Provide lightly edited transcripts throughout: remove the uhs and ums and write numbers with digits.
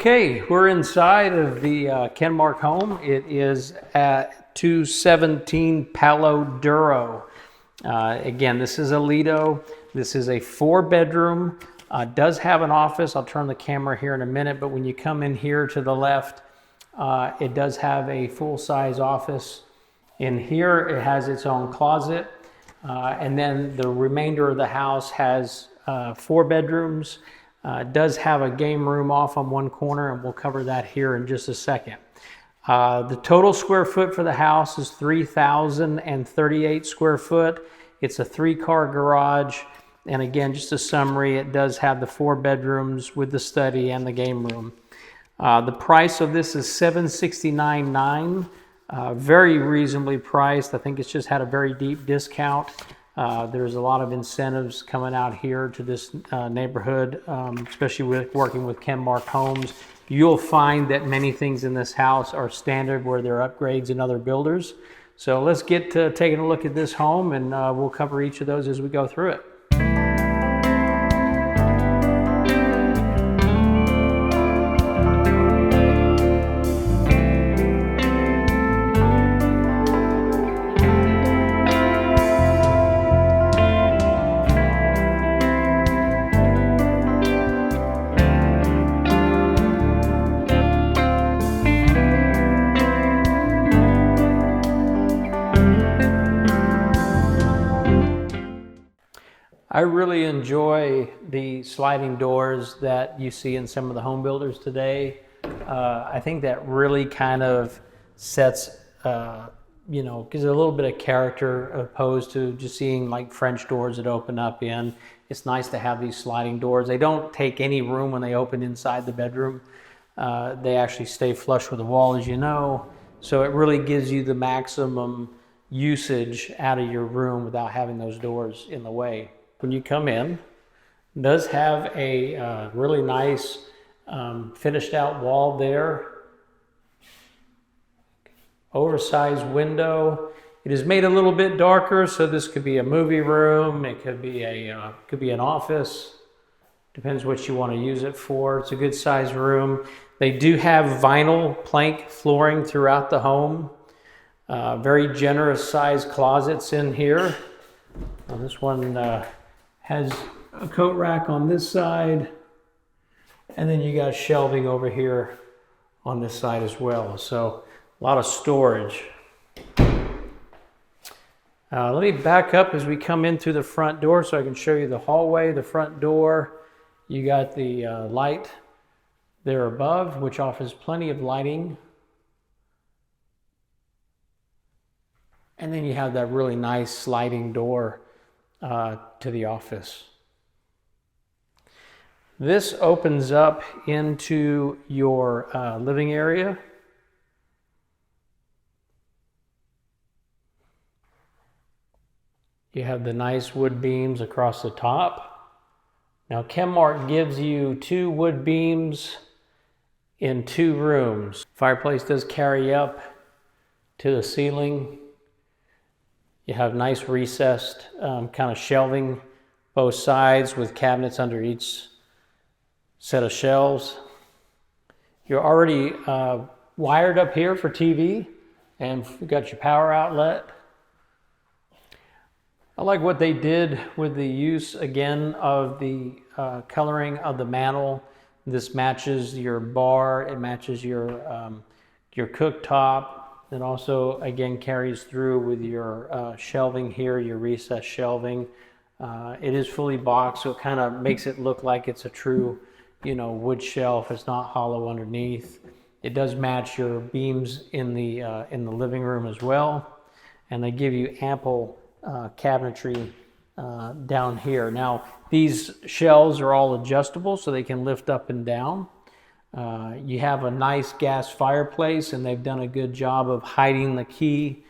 Okay, we're inside of the Kenmark home. It is at 217 Palo, Duro. Again, this is Aledo. This is a 4-bedroom. Does have an office. I'll turn the camera here in a minute, but when you come in here to the left, it does have a full-size office. In here, it has its own closet. And then the remainder of the house has 4 bedrooms. Does have a game room off on one corner, and we'll cover that here in just a second. The total square foot for the house is 3,038 square foot. It's a 3-car garage. And again, just a summary, it does have the 4 bedrooms with the study and the game room. The price of this is $769,900. Very reasonably priced. I think it's just had a very deep discount. There's a lot of incentives coming out here to this neighborhood, especially with working with Kenmark Homes. You'll find that many things in this house are standard where there are upgrades in other builders. So let's get to taking a look at this home, and we'll cover each of those as we go through it. I really enjoy the sliding doors that you see in some of the home builders today. I think that really kind of sets, gives it a little bit of character opposed to just seeing like French doors that open up in. It's nice to have these sliding doors. They don't take any room when they open inside the bedroom. They actually stay flush with the wall, as you know. So it really gives you the maximum usage out of your room without having those doors in the way. When you come in, it does have a really nice finished out wall there. Oversized window. It is made a little bit darker, so this could be a movie room. It could be an office. Depends what you want to use it for. It's a good sized room. They do have vinyl plank flooring throughout the home. Very generous sized closets in here. This one has a coat rack on this side, and then you got shelving over here on this side as well. So a lot of storage. Let me back up as we come in through the front door so I can show you the hallway. The front door, you got the light there above, which offers plenty of lighting. And then you have that really nice sliding door to the office. This opens up into your living area. You have the nice wood beams across the top. Now Kenmark gives you 2 wood beams in 2 rooms. Fireplace does carry up to the ceiling. You have nice recessed kind of shelving both sides with cabinets under each set of shelves. You're already wired up here for TV, and you've got your power outlet. I like what they did with the use again of the coloring of the mantle. This matches your bar, it matches your cooktop. It also, again, carries through with your shelving here, your recessed shelving. It is fully boxed, so it kind of makes it look like it's a true, wood shelf. It's not hollow underneath. It does match your beams in the living room as well, and they give you ample cabinetry down here. Now, these shelves are all adjustable, so they can lift up and down. You have a nice gas fireplace, and they've done a good job of hiding the key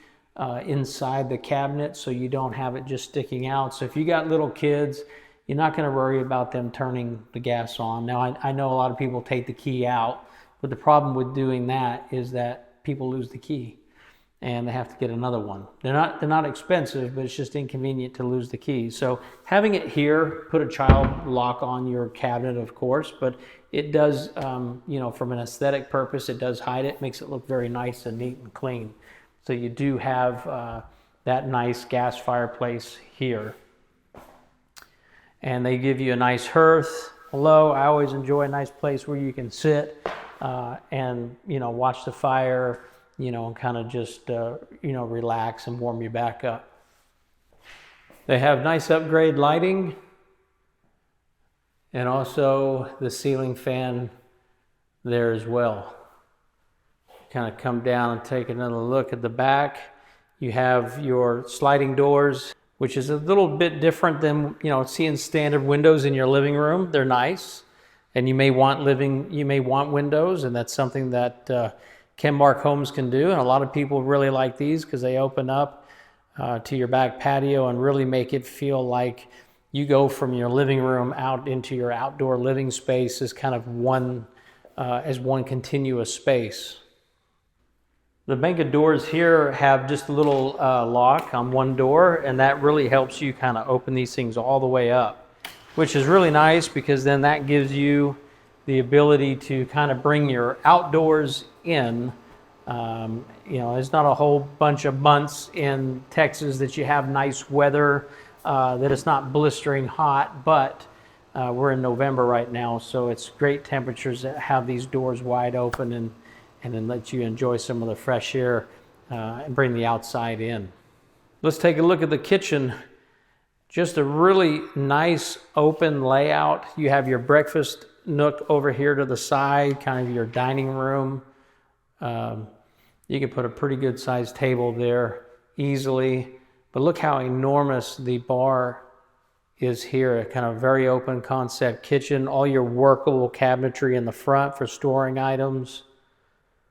inside the cabinet so you don't have it just sticking out. So if you got little kids, you're not going to worry about them turning the gas on. Now, I know a lot of people take the key out, but the problem with doing that is that people lose the key and they have to get another one. They're not expensive, but it's just inconvenient to lose the key. So having it here, put a child lock on your cabinet, of course, but it does, from an aesthetic purpose, it does hide it, makes it look very nice and neat and clean. So you do have that nice gas fireplace here. And they give you a nice hearth below. I always enjoy a nice place where you can sit and, watch the fire, and kind of just, relax and warm you back up. They have nice upgrade lighting and also the ceiling fan there as well. Kind of come down and take another look at the back. You have your sliding doors, which is a little bit different than, seeing standard windows in your living room. They're nice. And you may want windows, and that's something that Kenmark Homes can do. And a lot of people really like these because they open up to your back patio and really make it feel like you go from your living room out into your outdoor living space as kind of one continuous space. The bank of doors here have just a little lock on one door, and that really helps you kind of open these things all the way up, which is really nice because then that gives you the ability to kind of bring your outdoors in. There's not a whole bunch of months in Texas that you have nice weather, that it's not blistering hot, but we're in November right now, so it's great temperatures that have these doors wide open and then let you enjoy some of the fresh air and bring the outside in. Let's take a look at the kitchen. Just a really nice open layout. You have your breakfast nook over here to the side, kind of your dining room. You can put a pretty good sized table there easily, but look how enormous the bar is here. A kind of very open concept kitchen, all your workable cabinetry in the front for storing items.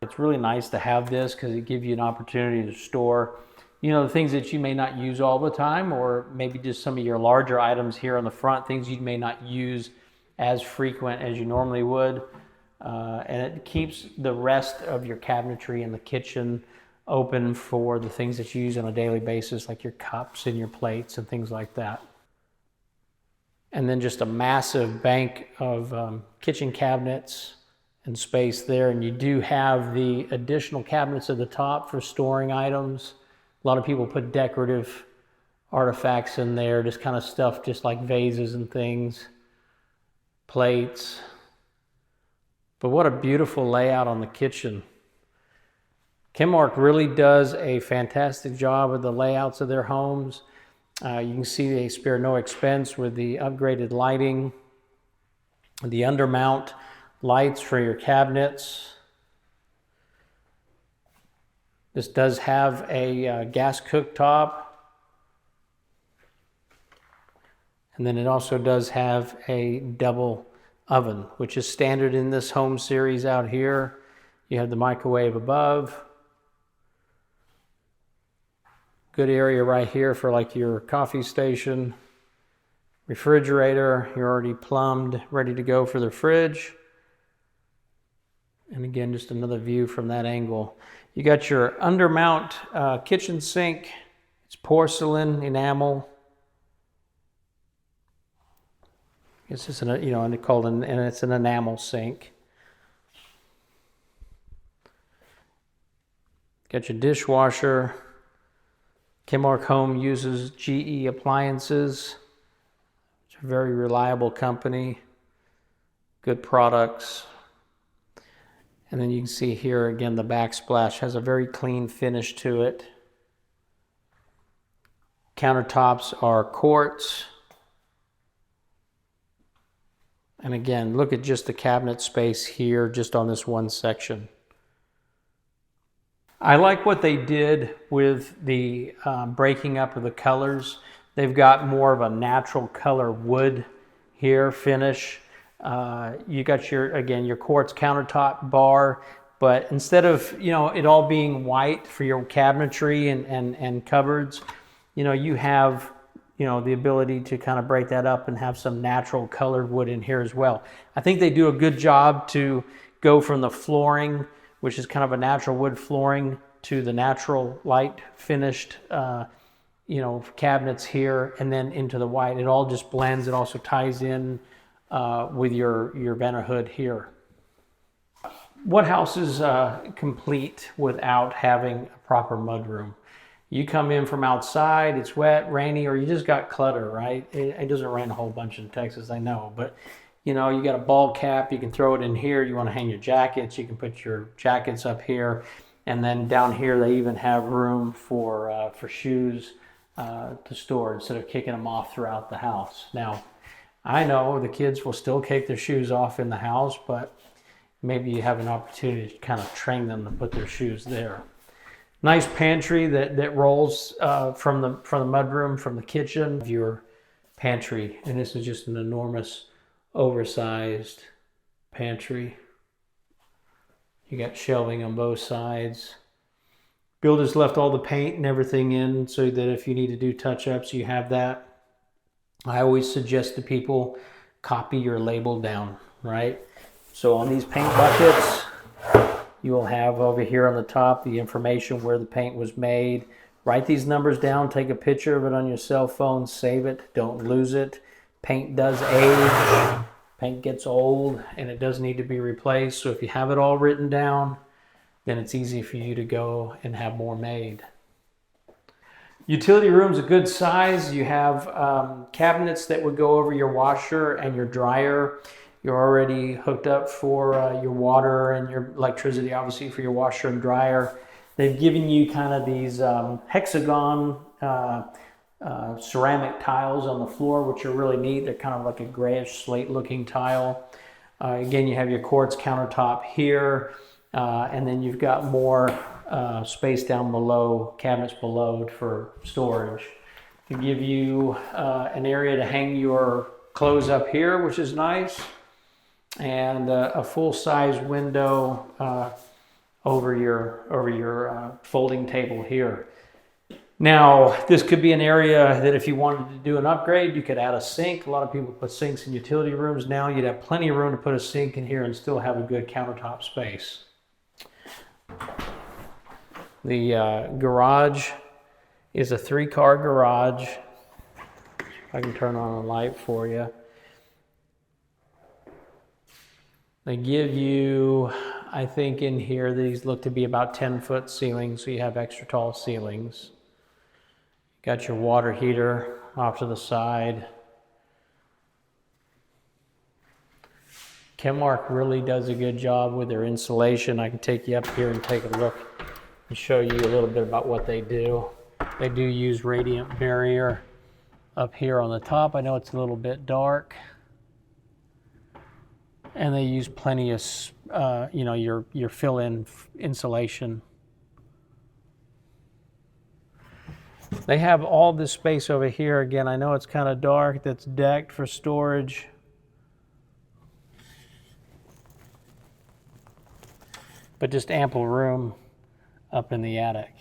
It's really nice to have this because it gives you an opportunity to store, the things that you may not use all the time, or maybe just some of your larger items here on the front, things you may not use as frequent as you normally would. And it keeps the rest of your cabinetry in the kitchen open for the things that you use on a daily basis, like your cups and your plates and things like that. And then just a massive bank of kitchen cabinets and space there. And you do have the additional cabinets at the top for storing items. A lot of people put decorative artifacts in there, just kind of stuff just like vases and things, plates. But what a beautiful layout on the kitchen. Kenmark really does a fantastic job with the layouts of their homes. You can see they spare no expense with the upgraded lighting, the undermount lights for your cabinets. This does have a gas cooktop. And then it also does have a double oven, which is standard in this home series out here. You have the microwave above. Good area right here for like your coffee station. Refrigerator, you're already plumbed, ready to go for the fridge. And again, just another view from that angle. You got your undermount kitchen sink. It's porcelain enamel. It's just and it's an enamel sink. Got your dishwasher. Kenmark Home uses GE appliances. It's a very reliable company. Good products. And then you can see here again, the backsplash has a very clean finish to it. Countertops are quartz. And again, look at just the cabinet space here, just on this one section. I like what they did with the breaking up of the colors. They've got more of a natural color wood here finish. You got your quartz countertop bar, but instead of it all being white for your cabinetry and cupboards, you have the ability to kind of break that up and have some natural colored wood in here as well. I think they do a good job to go from the flooring, which is kind of a natural wood flooring, to the natural light finished cabinets here, and then into the white. It all just blends. It also ties in with your banner hood here. What house is complete without having a proper mudroom? You come in from outside, it's wet, rainy, or you just got clutter, right? It doesn't rain a whole bunch in Texas, I know, but you know, you got a ball cap, you can throw it in here. You want to hang your jackets, you can put your jackets up here. And then down here, they even have room for shoes to store instead of kicking them off throughout the house. Now, I know the kids will still kick their shoes off in the house, but maybe you have an opportunity to kind of train them to put their shoes there. Nice pantry that rolls from the mudroom, from the kitchen of your pantry. And this is just an enormous, oversized pantry. You got shelving on both sides. Builders left all the paint and everything in so that if you need to do touch-ups, you have that. I always suggest to people, copy your label down, right? So on these paint buckets, you will have over here on the top the information where the paint was made. Write these numbers down, take a picture of it on your cell phone, save it, don't lose it. Paint does age, paint gets old, and it does need to be replaced. So if you have it all written down, then it's easy for you to go and have more made. Utility room's a good size. You have cabinets that would go over your washer and your dryer. You're already hooked up for your water and your electricity, obviously, for your washer and dryer. They've given you kind of these hexagon ceramic tiles on the floor, which are really neat. They're kind of like a grayish slate looking tile. Again, you have your quartz countertop here, and then you've got more space down below, cabinets below for storage. To give you an area to hang your clothes up here, which is nice, and a full-size window over your folding table here. Now, this could be an area that if you wanted to do an upgrade, you could add a sink. A lot of people put sinks in utility rooms now. You'd have plenty of room to put a sink in here and still have a good countertop space. The garage is a 3-car garage. If I can turn on a light for you. They give you, I think in here, these look to be about 10-foot ceilings, so you have extra tall ceilings. Got your water heater off to the side. Kenmark really does a good job with their insulation. I can take you up here and take a look and show you a little bit about what they do. They do use radiant barrier up here on the top. I know it's a little bit dark. And they use plenty of, your fill-in insulation. They have all this space over here. Again, I know it's kind of dark. That's decked for storage. But just ample room up in the attic.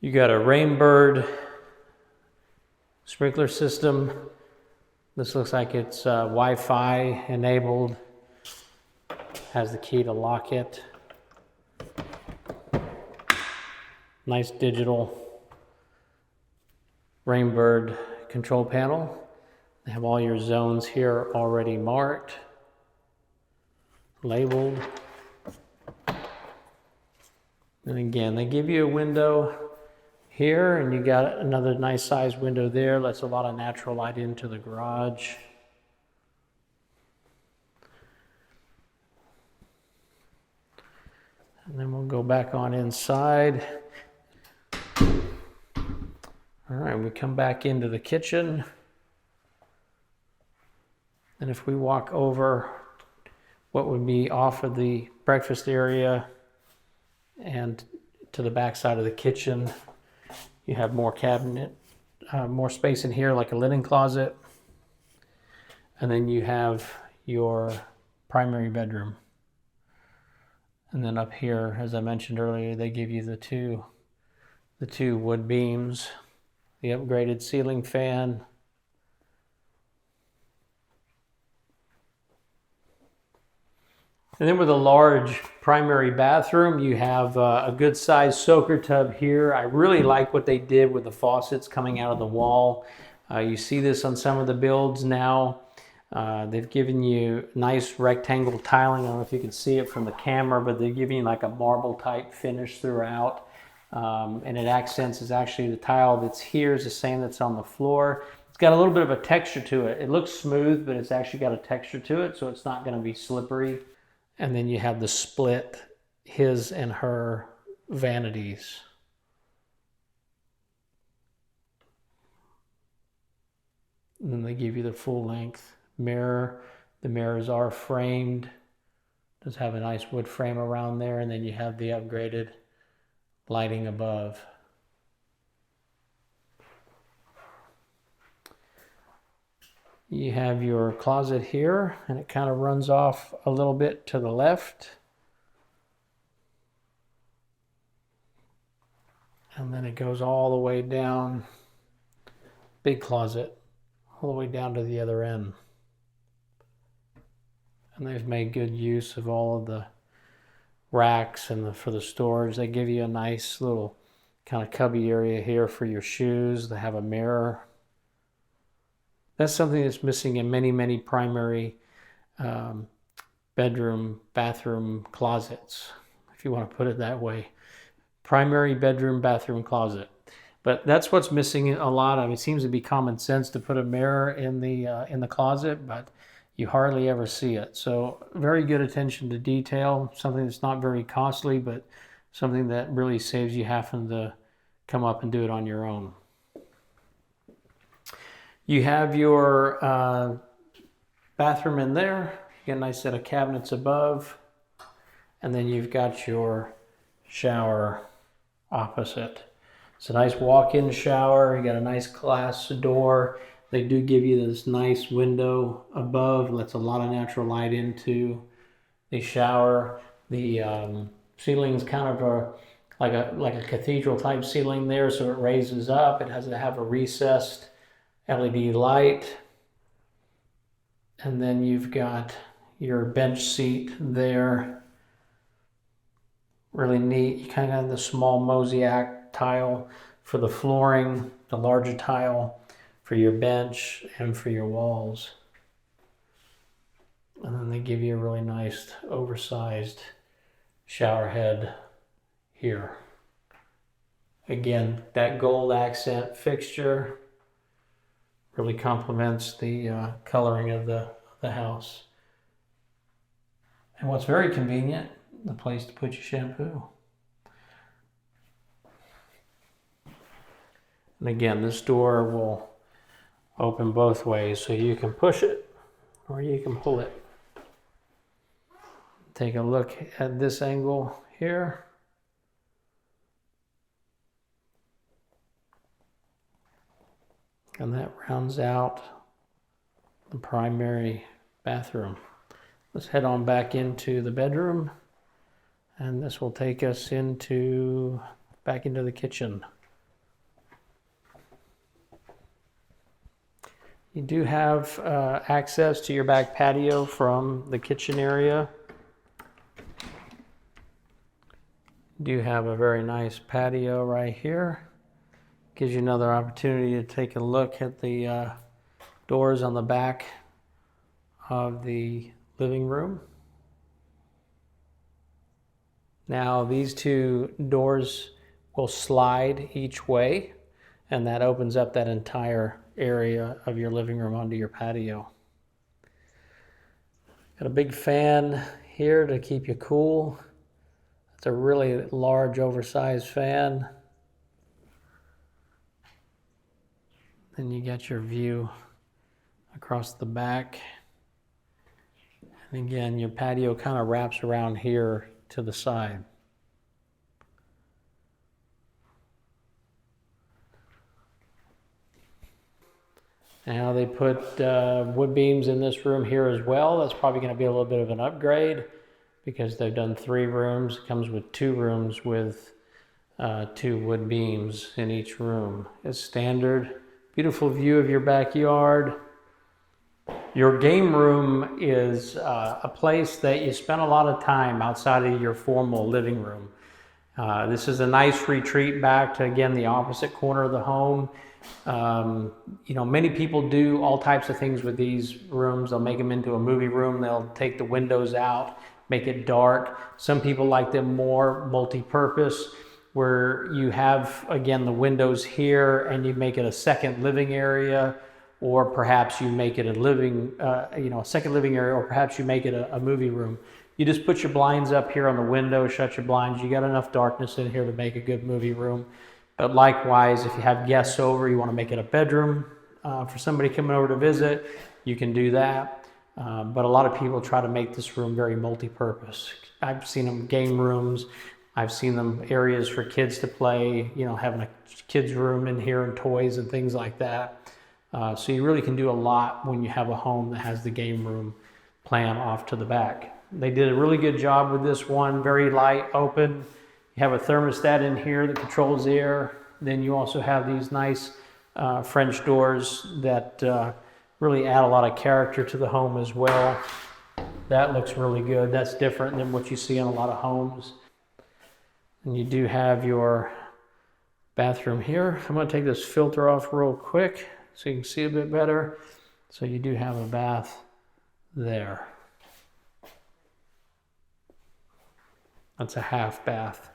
You got a Rainbird sprinkler system. This looks like it's Wi-Fi enabled. Has the key to lock it. Nice digital Rainbird control panel. They have all your zones here already marked, labeled. And again, they give you a window here, and you got another nice sized window there. Lets a lot of natural light into the garage. And then we'll go back on inside. All right, we come back into the kitchen. And if we walk over what would be off of the breakfast area and to the back side of the kitchen, you have more cabinet, more space in here like a linen closet. And then you have your primary bedroom. And then up here, as I mentioned earlier, they give you the two wood beams, the upgraded ceiling fan, And then with a large primary bathroom, you have a good sized soaker tub here. I really like what they did with the faucets coming out of the wall. You see this on some of the builds now. They've given you nice rectangle tiling. I don't know if you can see it from the camera, but they're giving you like a marble type finish throughout. And it accents is actually the tile that's here is the same that's on the floor. It's got a little bit of a texture to it. It looks smooth, but it's actually got a texture to it, so it's not going to be slippery. And then you have the split his and her vanities. And then they give you the full length mirror. The mirrors are framed. Does have a nice wood frame around there, and then you have the upgraded lighting above. You have your closet here, and it kind of runs off a little bit to the left. And then it goes all the way down, big closet, all the way down to the other end. And they've made good use of all of the racks and for the storage. They give you a nice little kind of cubby area here for your shoes. They have a mirror. That's something that's missing in many, many primary bedroom, bathroom closets, if you want to put it that way. Primary bedroom, bathroom closet. But that's what's missing a lot of. It seems to be common sense to put a mirror in the closet, but you hardly ever see it. So very good attention to detail, something that's not very costly, but something that really saves you having to come up and do it on your own. You have your bathroom in there. You got a nice set of cabinets above. And then you've got your shower opposite. It's a nice walk-in shower. You got a nice glass door. They do give you this nice window above. Lets a lot of natural light into the shower. The ceiling's kind of like a cathedral type ceiling there, so it raises up. It has to have a recessed LED light. And then you've got your bench seat there. Really neat. You kind of have the small mosaic tile for the flooring, the larger tile for your bench and for your walls. And then they give you a really nice oversized shower head here. Again, that gold accent fixture really complements the coloring of the house. And what's very convenient, the place to put your shampoo. And again, this door will open both ways, so you can push it or you can pull it. Take a look at this angle here. And that rounds out the primary bathroom. Let's head on back into the bedroom, and this will take us back into the kitchen. You do have access to your back patio from the kitchen area. You do have a very nice patio right here. Gives you another opportunity to take a look at the doors on the back of the living room. Now these two doors will slide each way, and that opens up that entire area of your living room onto your patio. Got a big fan here to keep you cool. It's a really large, oversized fan. Then you got your view across the back. And again, your patio kind of wraps around here to the side. Now they put wood beams in this room here as well. That's probably going to be a little bit of an upgrade because they've done 3 rooms. It comes with 2 rooms with 2 wood beams in each room. It's standard. Beautiful view of your backyard. Your game room is a place that you spend a lot of time outside of your formal living room. This is a nice retreat back to, again, the opposite corner of the home. Many people do all types of things with these rooms. They'll make them into a movie room. They'll take the windows out, make it dark. Some people like them more multi-purpose, where you have, again, the windows here and you make it a second living area, or perhaps you make it a second living area, or perhaps you make it a movie room. You just put your blinds up here on the window, shut your blinds. You got enough darkness in here to make a good movie room. But likewise, if you have guests over, you want to make it a bedroom for somebody coming over to visit, you can do that. But a lot of people try to make this room very multi-purpose. I've seen them game rooms. I've seen them areas for kids to play, having a kids room in here and toys and things like that. So you really can do a lot when you have a home that has the game room plan off to the back. They did a really good job with this one, very light, open. You have a thermostat in here that controls the air. Then you also have these nice French doors that really add a lot of character to the home as well. That looks really good. That's different than what you see in a lot of homes. And you do have your bathroom here. I'm going to take this filter off real quick so you can see a bit better. So you do have a bath there. That's a half bath.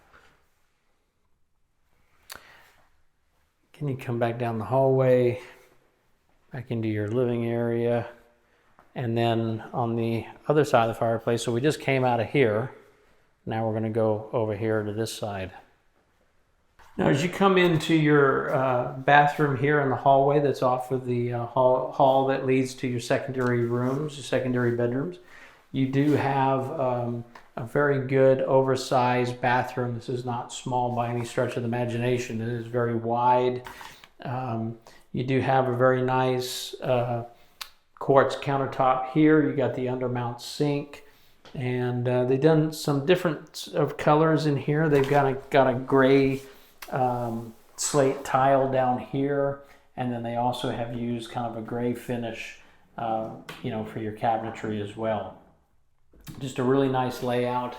Can you come back down the hallway, back into your living area, and then on the other side of the fireplace, so we just came out of here. Now we're going to go over here to this side. Now as you come into your bathroom here in the hallway that's off of the hall that leads to your secondary rooms, your secondary bedrooms, you do have a very good oversized bathroom. This is not small by any stretch of the imagination. It is very wide. You do have a very nice quartz countertop here. You got the undermount sink. And they've done some different of colors in here. They've got a gray slate tile down here, and then they also have used kind of a gray finish, for your cabinetry as well. Just a really nice layout.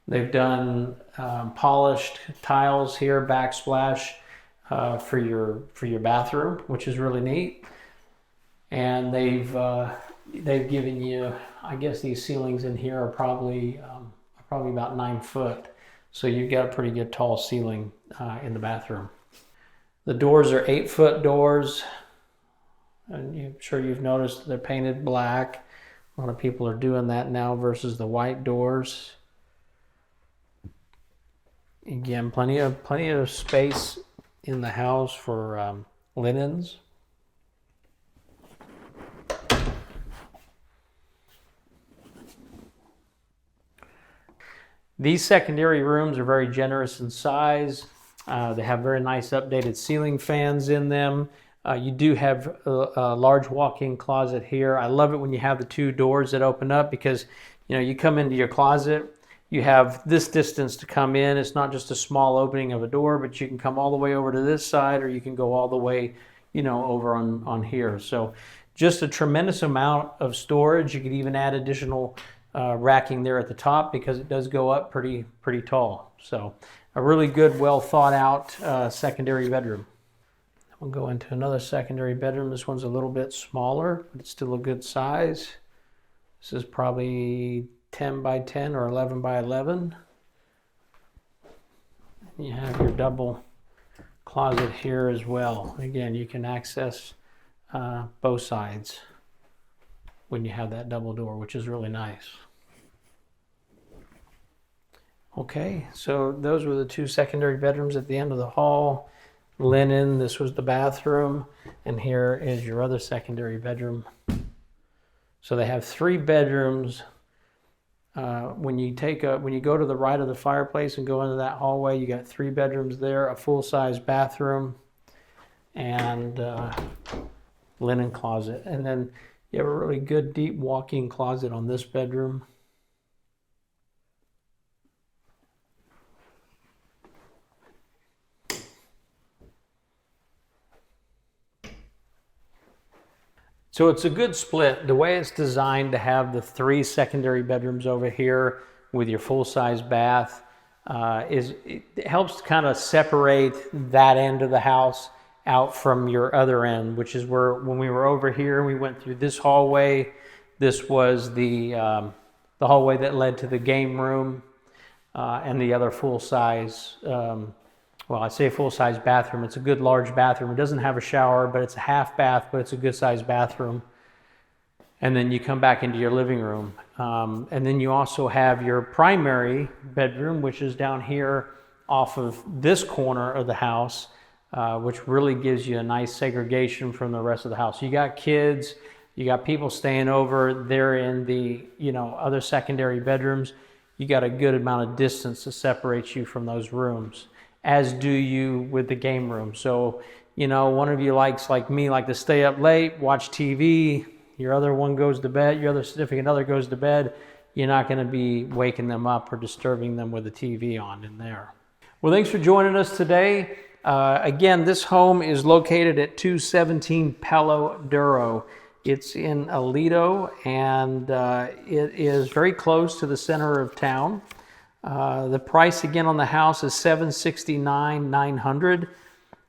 They've done polished tiles here, backsplash for your bathroom, which is really neat. And they've given you, I guess these ceilings in here are probably about 9 foot. So you've got a pretty good tall ceiling in the bathroom. The doors are 8-foot doors. And I'm sure you've noticed they're painted black. A lot of people are doing that now versus the white doors. Again, plenty of space in the house for linens. These secondary rooms are very generous in size. They have very nice updated ceiling fans in them. You do have a large walk-in closet here. I love it when you have the 2 doors that open up, because you come into your closet, you have this distance to come in. It's not just a small opening of a door, but you can come all the way over to this side, or you can go all the way over on here. So just a tremendous amount of storage. You could even add additional racking there at the top, because it does go up pretty tall. So a really good, well thought out secondary bedroom. We'll go into another secondary bedroom. This one's a little bit smaller, but it's still a good size. This is probably 10 by 10 or 11 by 11. You have your double closet here as well. Again, you can access both sides when you have that double door, which is really nice. Okay, so those were the 2 secondary bedrooms at the end of the hall. Linen, this was the bathroom, and here is your other secondary bedroom. So they have 3 bedrooms. When you go to the right of the fireplace and go into that hallway, you got 3 bedrooms there, a full-size bathroom, and linen closet. And then you have a really good deep walk-in closet on this bedroom. So it's a good split. The way it's designed to have the 3 secondary bedrooms over here with your full-size bath it helps to kind of separate that end of the house out from your other end, which is where when we were over here, we went through this hallway. This was the hallway that led to the game room and the other full-size, well, I say full-size bathroom. It's a good large bathroom. It doesn't have a shower, but it's a half bath, but it's a good-sized bathroom. And then you come back into your living room. And then you also have your primary bedroom, which is down here off of this corner of the house, which really gives you a nice segregation from the rest of the house. You got kids, you got people staying over, they're in the other secondary bedrooms. You got a good amount of distance to separate you from those rooms, as do you with the game room. So, one of you like me, like to stay up late, watch TV, your other one goes to bed, your other significant other goes to bed, you're not going to be waking them up or disturbing them with the TV on in there. Well, thanks for joining us today. Again, this home is located at 217 Palo, Duro. It's in Aledo, and it is very close to the center of town. The price again on the house is $769,900.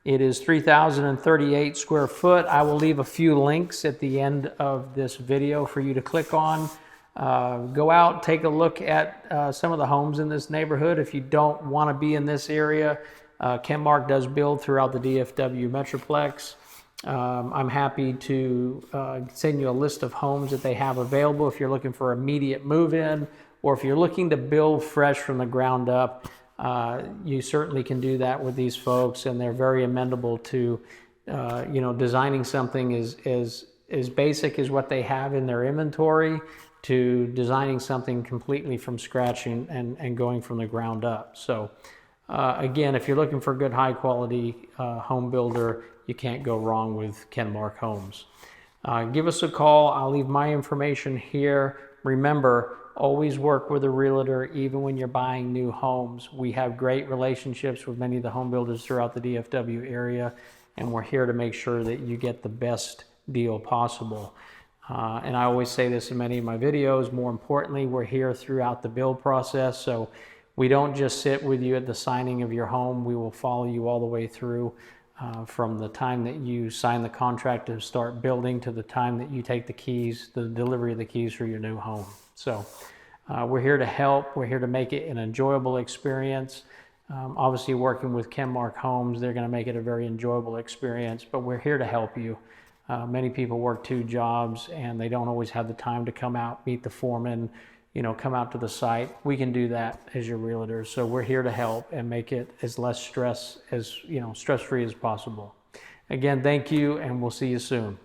It is 3,038 square foot. I will leave a few links at the end of this video for you to click on. Go out, take a look at some of the homes in this neighborhood. If you don't want to be in this area, Kenmark does build throughout the DFW Metroplex. I'm happy to send you a list of homes that they have available if you're looking for immediate move-in, or if you're looking to build fresh from the ground up. You certainly can do that with these folks, and they're very amenable to designing something as basic as what they have in their inventory to designing something completely from scratch and going from the ground up. So again, if you're looking for a good high quality home builder, you can't go wrong with Kenmark Homes. Give us a call. I'll leave my information here. Remember, always work with a realtor even when you're buying new homes. We have great relationships with many of the home builders throughout the DFW area, and we're here to make sure that you get the best deal possible. And I always say this in many of my videos, more importantly, we're here throughout the build process. So we don't just sit with you at the signing of your home. We will follow you all the way through from the time that you sign the contract to start building to the time that you take the keys, the delivery of the keys for your new home. So we're here to help. We're here to make it an enjoyable experience. Obviously, working with Kenmark Homes, they're going to make it a very enjoyable experience, but we're here to help you. Many people work 2 jobs and they don't always have the time to come out, meet the foreman, come out to the site. We can do that as your realtor. So we're here to help and make it as less stress-free as possible. Again, thank you, and we'll see you soon.